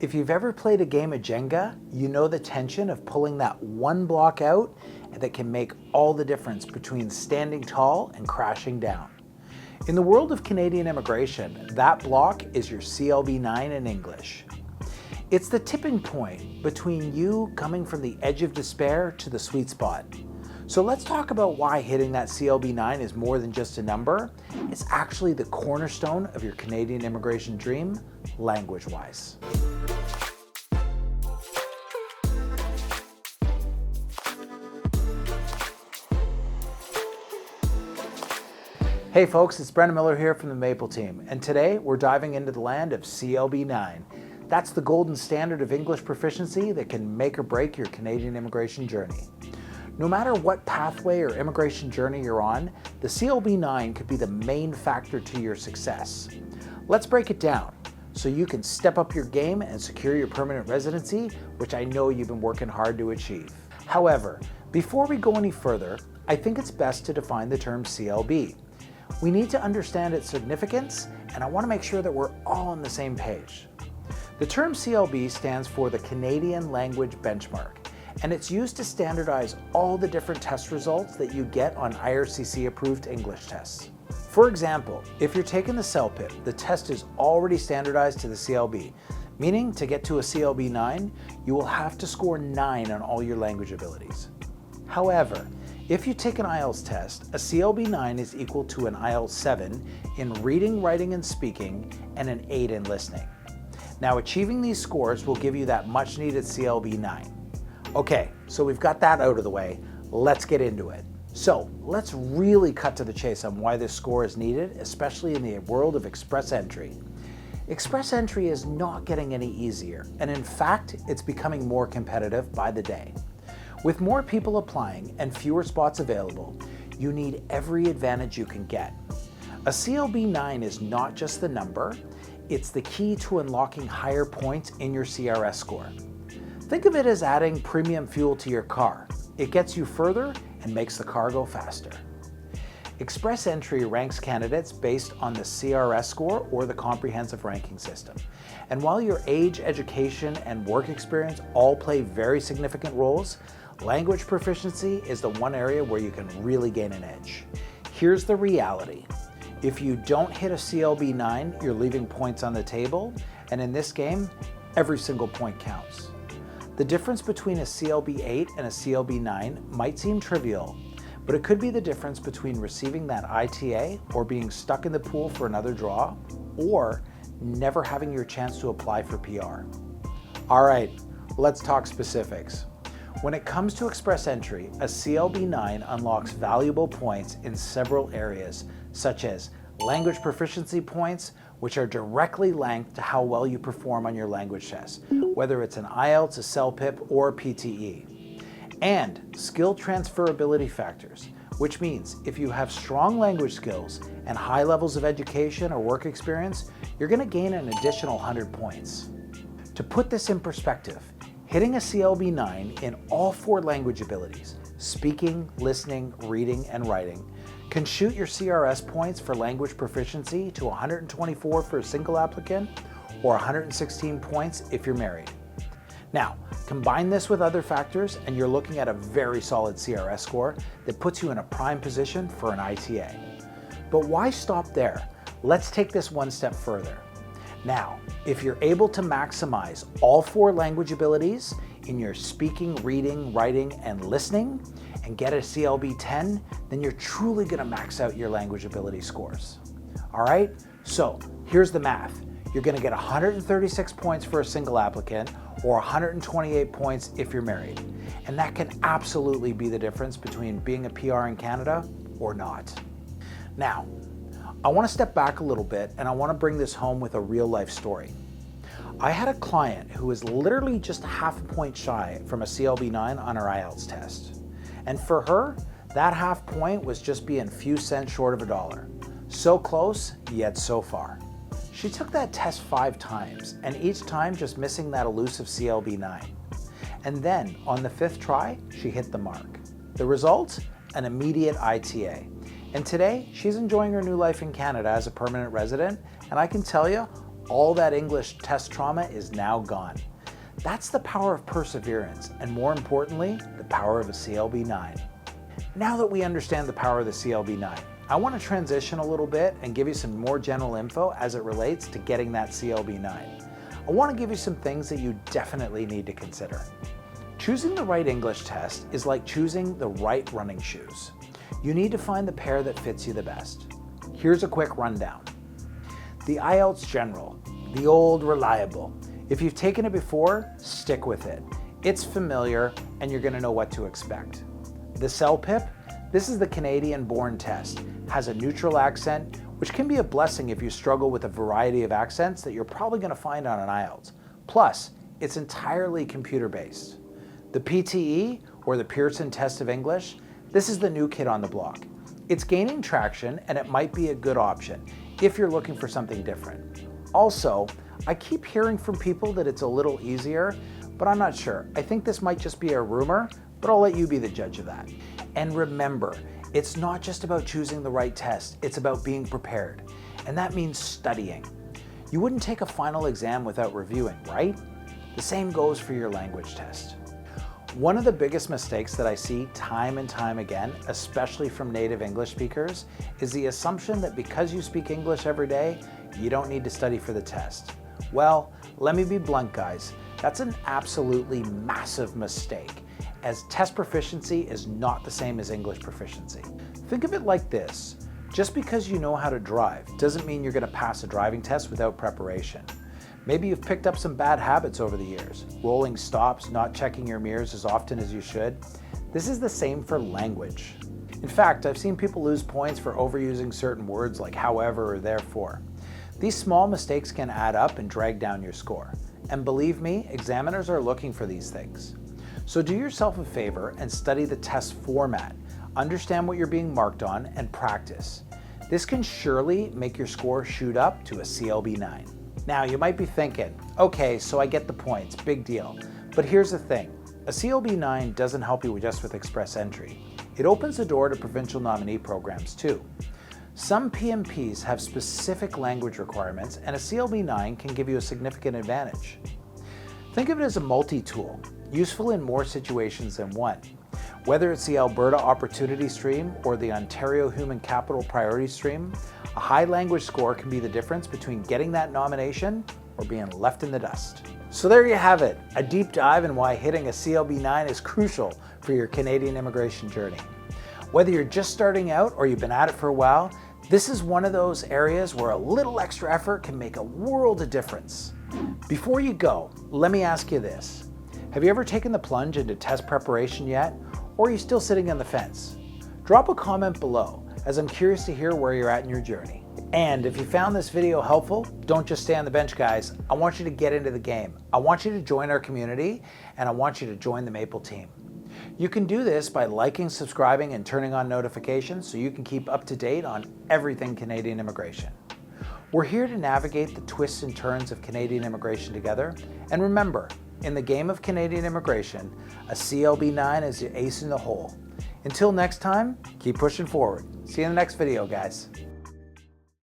If you've ever played a game of Jenga, you know the tension of pulling that one block out that can make all the difference between standing tall and crashing down. In the world of Canadian immigration, that block is your CLB 9 in English. It's the tipping point between you coming from the edge of despair to the sweet spot. So let's talk about why hitting that CLB 9 is more than just a number. It's actually the cornerstone of your Canadian immigration dream, language-wise. Hey folks, it's Brendan Miller here from the Maple team, and today we're diving into the land of CLB 9. That's the golden standard of English proficiency that can make or break your Canadian immigration journey. No matter what pathway or immigration journey you're on, the CLB 9 could be the main factor to your success. Let's break it down so you can step up your game and secure your permanent residency, which I know you've been working hard to achieve. However, before we go any further, I think it's best to define the term CLB. We need to understand its significance, and I want to make sure that we're all on the same page. The term CLB stands for the Canadian Language Benchmark, and it's used to standardize all the different test results that you get on IRCC-approved English tests. For example, if you're taking the CELPIP, the test is already standardized to the CLB, meaning to get to a CLB 9, you will have to score 9 on all your language abilities. However, if you take an IELTS test, a CLB 9 is equal to an IELTS 7 in reading, writing, and speaking, and an 8 in listening. Now, achieving these scores will give you that much needed CLB 9. Okay, so we've got that out of the way. Let's get into it. So let's really cut to the chase on why this score is needed, especially in the world of express entry. Express entry is not getting any easier, and in fact, it's becoming more competitive by the day. With more people applying and fewer spots available, you need every advantage you can get. A CLB 9 is not just the number, it's the key to unlocking higher points in your CRS score. Think of it as adding premium fuel to your car. It gets you further and makes the car go faster. Express Entry ranks candidates based on the CRS score or the comprehensive ranking system. And while your age, education, and work experience all play very significant roles, language proficiency is the one area where you can really gain an edge. Here's the reality. If you don't hit a CLB 9, you're leaving points on the table, and in this game, every single point counts. The difference between a CLB 8 and a CLB 9 might seem trivial, but it could be the difference between receiving that ITA or being stuck in the pool for another draw, or never having your chance to apply for PR. All right, let's talk specifics. When it comes to express entry, a CLB 9 unlocks valuable points in several areas, such as language proficiency points, which are directly linked to how well you perform on your language test, whether it's an IELTS, a CELPIP, or a PTE. And skill transferability factors, which means if you have strong language skills and high levels of education or work experience, you're going to gain an additional 100 points. To put this in perspective, hitting a CLB 9 in all 4 language abilities, speaking, listening, reading, and writing, can shoot your CRS points for language proficiency to 124 for a single applicant or 116 points if you're married. Now, combine this with other factors and you're looking at a very solid CRS score that puts you in a prime position for an ITA. But why stop there? Let's take this one step further. Now, if you're able to maximize all 4 language abilities in your speaking, reading, writing, and listening, and get a CLB 10, then you're truly going to max out your language ability scores. All right, so here's the math. You're going to get 136 points for a single applicant or 128 points if you're married. And that can absolutely be the difference between being a PR in Canada or not. Now, I want to step back a little bit and I want to bring this home with a real life story. I had a client who was literally just half a point shy from a CLB 9 on her IELTS test. And for her, that half point was just being a few cents short of $1. So close, yet so far. She took that test 5 times, and each time just missing that elusive CLB 9. And then, on the 5th try, she hit the mark. The result? An immediate ITA. And today, she's enjoying her new life in Canada as a permanent resident, and I can tell you, all that English test trauma is now gone. That's the power of perseverance, and more importantly, the power of a CLB 9. Now that we understand the power of the CLB 9, I want to transition a little bit and give you some more general info as it relates to getting that CLB 9. I want to give you some things that you definitely need to consider. Choosing the right English test is like choosing the right running shoes. You need to find the pair that fits you the best. Here's a quick rundown. The IELTS General, the old reliable. If you've taken it before, stick with it. It's familiar and you're going to know what to expect. The CELPIP, this is the Canadian-born test, has a neutral accent, which can be a blessing if you struggle with a variety of accents that you're probably going to find on an IELTS. Plus, it's entirely computer-based. The PTE, or the Pearson Test of English, this is the new kid on the block. It's gaining traction and it might be a good option if you're looking for something different. Also, I keep hearing from people that it's a little easier, but I'm not sure. I think this might just be a rumor, but I'll let you be the judge of that. And remember, it's not just about choosing the right test, it's about being prepared. And that means studying. You wouldn't take a final exam without reviewing, right? The same goes for your language test. One of the biggest mistakes that I see time and time again, especially from native English speakers, is the assumption that because you speak English every day, you don't need to study for the test. Well, let me be blunt, guys. That's an absolutely massive mistake, as test proficiency is not the same as English proficiency. Think of it like this. Just because you know how to drive doesn't mean you're going to pass a driving test without preparation. Maybe you've picked up some bad habits over the years, rolling stops, not checking your mirrors as often as you should. This is the same for language. In fact, I've seen people lose points for overusing certain words like however or therefore. These small mistakes can add up and drag down your score. And believe me, examiners are looking for these things. So do yourself a favor and study the test format. Understand what you're being marked on and practice. This can surely make your score shoot up to a CLB 9. Now you might be thinking, okay, so I get the points, big deal. But here's the thing, a CLB 9 doesn't help you just with express entry. It opens the door to provincial nominee programs too. Some PNPs have specific language requirements and a CLB 9 can give you a significant advantage. Think of it as a multi-tool, useful in more situations than one. Whether it's the Alberta Opportunity Stream or the Ontario Human Capital Priority Stream, a high language score can be the difference between getting that nomination or being left in the dust. So there you have it, a deep dive in why hitting a CLB 9 is crucial for your Canadian immigration journey. Whether you're just starting out or you've been at it for a while, this is one of those areas where a little extra effort can make a world of difference. Before you go, let me ask you this. Have you ever taken the plunge into test preparation yet? Or are you still sitting on the fence? Drop a comment below, as I'm curious to hear where you're at in your journey. And if you found this video helpful, don't just stay on the bench, guys. I want you to get into the game. I want you to join our community, and I want you to join the Maple team. You can do this by liking, subscribing, and turning on notifications so you can keep up to date on everything Canadian immigration. We're here to navigate the twists and turns of Canadian immigration together. And remember, in the game of Canadian immigration, a CLB 9 is your ace in the hole. Until next time, keep pushing forward. See you in the next video, guys.